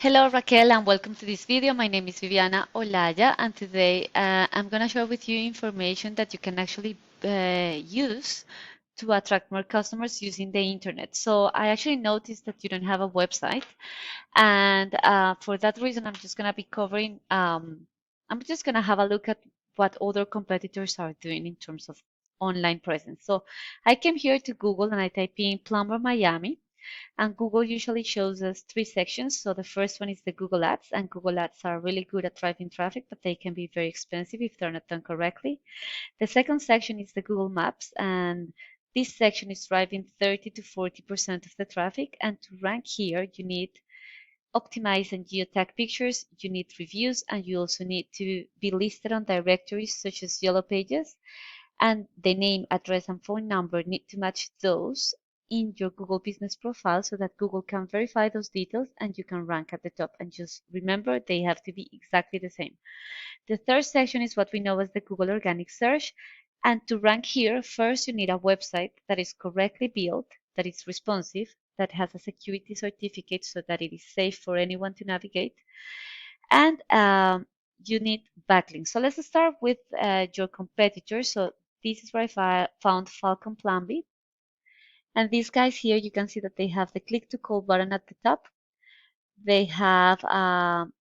Hello Raquel and welcome to this video. My name is Viviana Olaya and today I'm going to share with you information that you can actually use to attract more customers using the internet. So I actually noticed that you don't have a website and for that reason I'm just going to be covering, I'm just going to have a look at what other competitors are doing in terms of online presence. So I came here to Google and I type in Plumber Miami. And Google usually shows us three sections. So the first one is the Google Ads, and Google Ads are really good at driving traffic, but they can be very expensive if they're not done correctly. The second section is the Google Maps, and this section is driving 30 to 40% of the traffic. And to rank here, you need optimized and geotag pictures, you need reviews, and you also need to be listed on directories such as Yellow Pages. And the name, address, and phone number need to match those in your Google business profile so that Google can verify those details and you can rank at the top. And just remember, they have to be exactly the same. The third section is what we know as the Google Organic Search. And to rank here, first you need a website that is correctly built, that is responsive, that has a security certificate so that it is safe for anyone to navigate. And you need backlinks. So let's start with your competitors. So this is where I found Falcon Plan B. And these guys here, you can see that they have the click to call button at the top. They have, well,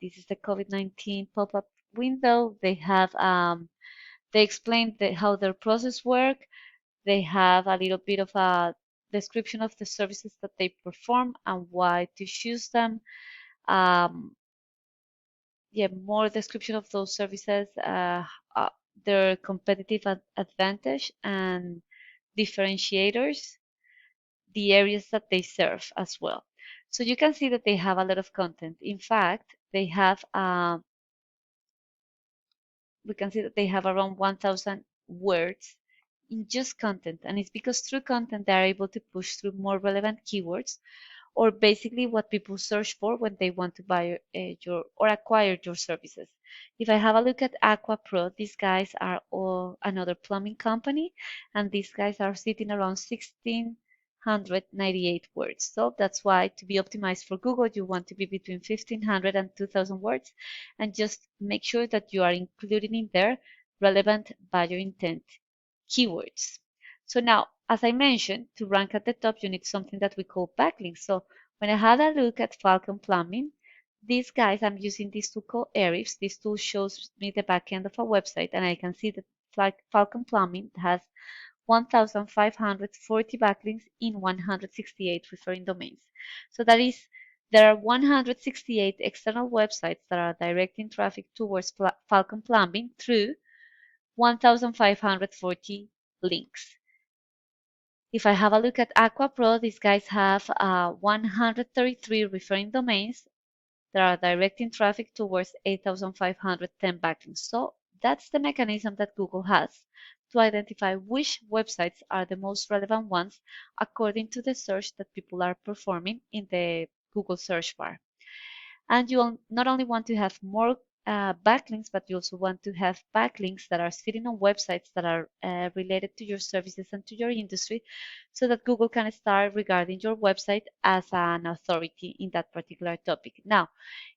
this is the COVID-19 pop-up window. They have, they explain how their process work. They have a little bit of a description of the services that they perform and why to choose them. Yeah, more description of those services, their competitive advantage and differentiators, the areas that they serve as well. So you can see that they have a lot of content. In fact, they have, we can see that they have around 1,000 words in just content. And it's because through content, they're able to push through more relevant keywords or basically what people search for when they want to buy your or acquire your services. If I have a look at Aqua Pro, these guys are all another plumbing company, and these guys are sitting around 1,698 words. So that's why to be optimized for Google, you want to be between 1,500 and 2,000 words, and just make sure that you are including in there relevant buyer intent keywords. So now, as I mentioned, to rank at the top, you need something that we call backlinks. So when I had a look at Falcon Plumbing, these guys, I'm using this tool called Ahrefs. This tool shows me the backend of a website, and I can see that Falcon Plumbing has 1,540 backlinks in 168 referring domains. So that is, there are 168 external websites that are directing traffic towards Falcon Plumbing through 1,540 links. If I have a look at Aqua Pro, these guys have 133 referring domains that are directing traffic towards 8,510 backlinks. So that's the mechanism that Google has to identify which websites are the most relevant ones according to the search that people are performing in the Google search bar. And you not only want to have more backlinks, but you also want to have backlinks that are sitting on websites that are related to your services and to your industry so that Google can start regarding your website as an authority in that particular topic. Now,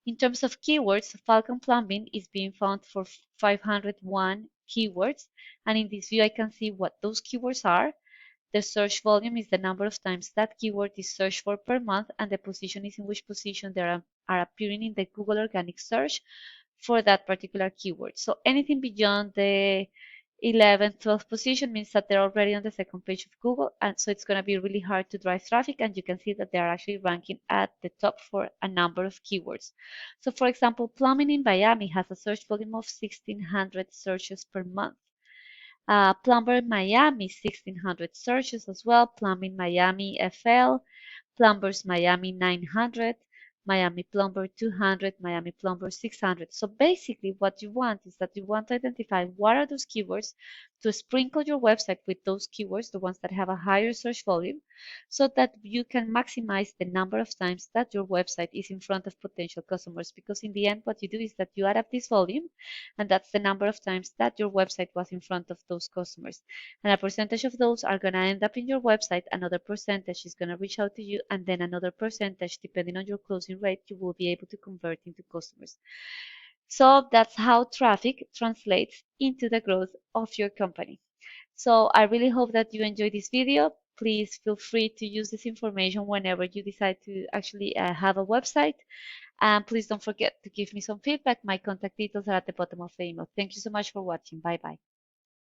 in terms of keywords, Falcon Plumbing is being found for 501 keywords. And in this view, I can see what those keywords are. The search volume is the number of times that keyword is searched for per month, and the position is in which position they are appearing in the Google organic search for that particular keyword. So anything beyond the 11th, 12th position means that they're already on the second page of Google, and so it's going to be really hard to drive traffic, and you can see that they are actually ranking at the top for a number of keywords. So for example, plumbing in Miami has a search volume of 1,600 searches per month. Plumber Miami, 1,600 searches as well. Plumbing Miami FL, Plumbers Miami 900, Miami Plumber 200, Miami Plumber 600. So basically what you want is that you want to identify what are those keywords to sprinkle your website with those keywords, the ones that have a higher search volume, so that you can maximize the number of times that your website is in front of potential customers. Because in the end, what you do is that you add up this volume, and that's the number of times that your website was in front of those customers. And a percentage of those are going to end up in your website, another percentage is going to reach out to you, and then another percentage, depending on your closing rate, you will be able to convert into customers. So that's how traffic translates into the growth of your company. So I really hope that you enjoyed this video. Please feel free to use this information whenever you decide to actually have a website. And please don't forget to give me some feedback. My contact details are at the bottom of the email. Thank you so much for watching. Bye bye.